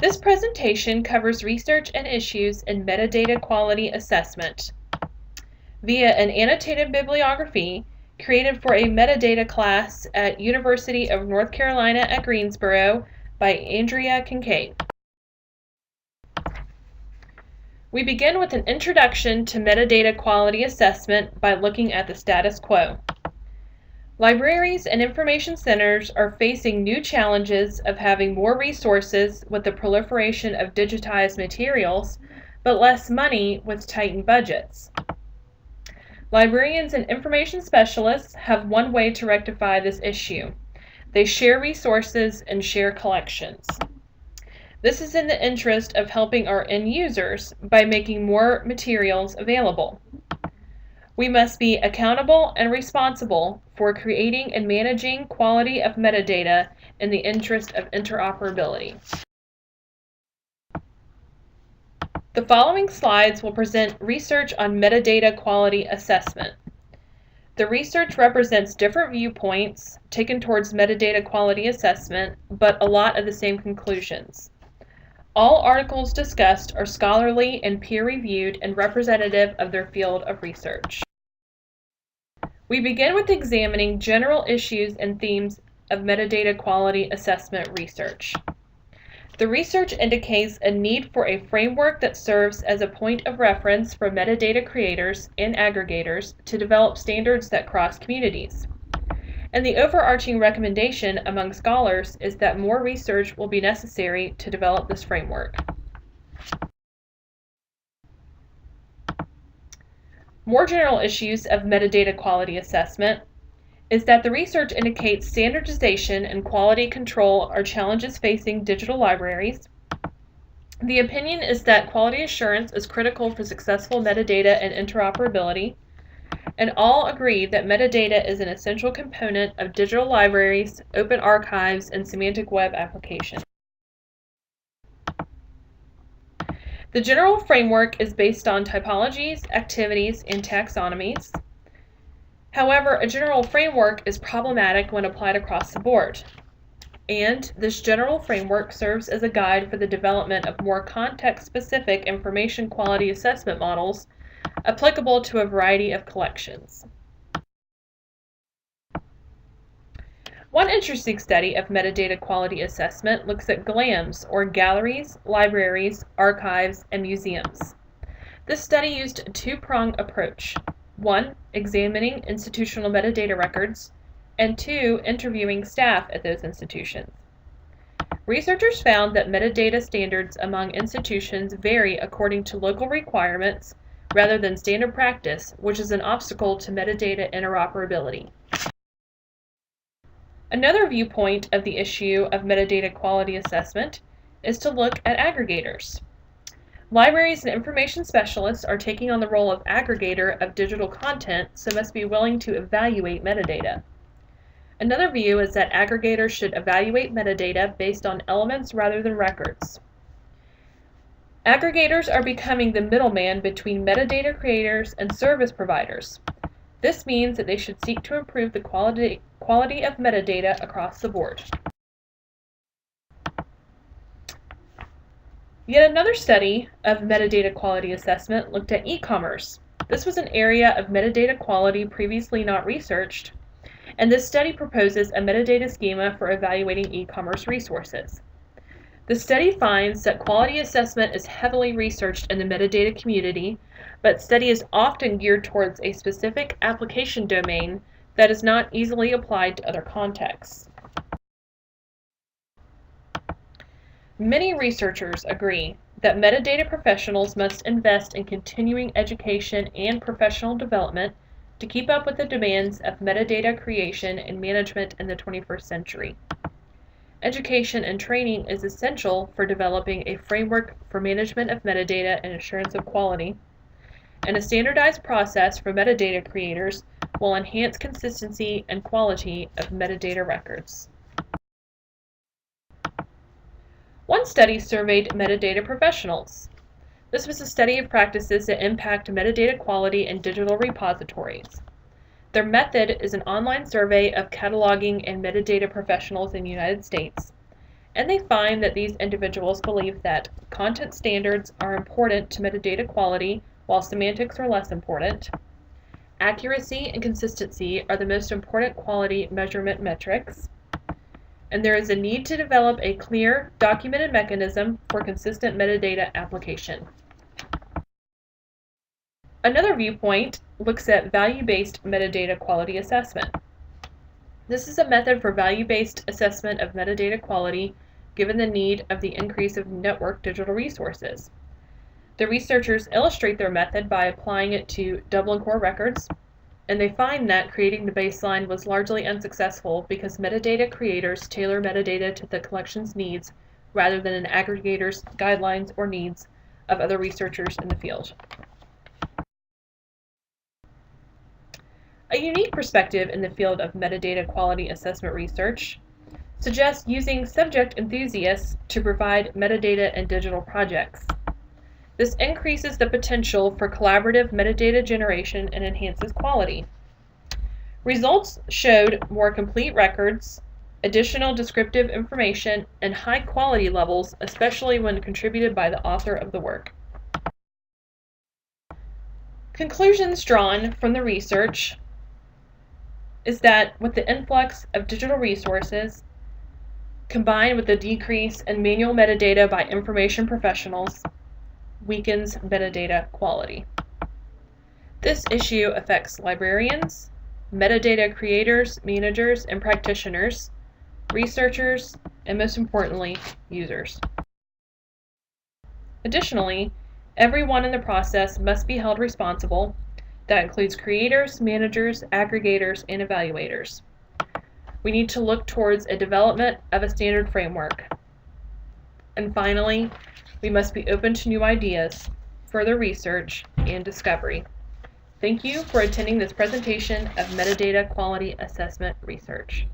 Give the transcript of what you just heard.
This presentation covers research and issues in metadata quality assessment via an annotated bibliography created for a metadata class at University of North Carolina at Greensboro by Andrea Kincaid. We begin with an introduction to metadata quality assessment by looking at the status quo. Libraries and information centers are facing new challenges of having more resources with the proliferation of digitized materials, but less money with tightened budgets. Librarians and information specialists have one way to rectify this issue. They share resources and share collections. This is in the interest of helping our end users by making more materials available. We must be accountable and responsible for creating and managing quality of metadata in the interest of interoperability. The following slides will present research on metadata quality assessment. The research represents different viewpoints taken towards metadata quality assessment, but a lot of the same conclusions. All articles discussed are scholarly and peer-reviewed and representative of their field of research. We begin with examining general issues and themes of metadata quality assessment research. The research indicates a need for a framework that serves as a point of reference for metadata creators and aggregators to develop standards that cross communities. And the overarching recommendation among scholars is that more research will be necessary to develop this framework. More general issues of metadata quality assessment is that the research indicates standardization and quality control are challenges facing digital libraries. The opinion is that quality assurance is critical for successful metadata and interoperability, and all agree that metadata is an essential component of digital libraries, open archives, and semantic web applications. The general framework is based on typologies, activities, and taxonomies. However, a general framework is problematic when applied across the board, and this general framework serves as a guide for the development of more context-specific information quality assessment models applicable to a variety of collections. One interesting study of metadata quality assessment looks at GLAMs, or galleries, libraries, archives, and museums. This study used a two-pronged approach. 1. Examining institutional metadata records, and 2. Interviewing staff at those institutions. Researchers found that metadata standards among institutions vary according to local requirements rather than standard practice, which is an obstacle to metadata interoperability. Another viewpoint of the issue of metadata quality assessment is to look at aggregators. Libraries and information specialists are taking on the role of aggregator of digital content, so must be willing to evaluate metadata. Another view is that aggregators should evaluate metadata based on elements rather than records. Aggregators are becoming the middleman between metadata creators and service providers. This means that they should seek to improve the quality of metadata across the board. Yet another study of metadata quality assessment looked at e-commerce. This was an area of metadata quality previously not researched, and this study proposes a metadata schema for evaluating e-commerce resources. The study finds that quality assessment is heavily researched in the metadata community, but study is often geared towards a specific application domain that is not easily applied to other contexts. Many researchers agree that metadata professionals must invest in continuing education and professional development to keep up with the demands of metadata creation and management in the 21st century. Education and training is essential for developing a framework for management of metadata and assurance of quality, and a standardized process for metadata creators will enhance consistency and quality of metadata records. One study surveyed metadata professionals. This was a study of practices that impact metadata quality in digital repositories. Their method is an online survey of cataloging and metadata professionals in the United States, and they find that these individuals believe that content standards are important to metadata quality, while semantics are less important. Accuracy and consistency are the most important quality measurement metrics, and there is a need to develop a clear, documented mechanism for consistent metadata application. Another viewpoint looks at value-based metadata quality assessment. This is a method for value-based assessment of metadata quality given the need of the increase of network digital resources. The researchers illustrate their method by applying it to Dublin Core records, and they find that creating the baseline was largely unsuccessful because metadata creators tailor metadata to the collection's needs rather than an aggregator's guidelines or needs of other researchers in the field. A unique perspective in the field of metadata quality assessment research suggests using subject enthusiasts to provide metadata in digital projects. This increases the potential for collaborative metadata generation and enhances quality. Results showed more complete records, additional descriptive information, and high quality levels, especially when contributed by the author of the work. Conclusions drawn from the research is that with the influx of digital resources, combined with the decrease in manual metadata by information professionals, weakens metadata quality. This issue affects librarians, metadata creators, managers, and practitioners, researchers, and most importantly, users. Additionally, everyone in the process must be held responsible. That includes creators, managers, aggregators, and evaluators. We need to look towards a development of a standard framework. And finally, we must be open to new ideas, further research, and discovery. Thank you for attending this presentation of metadata quality assessment research.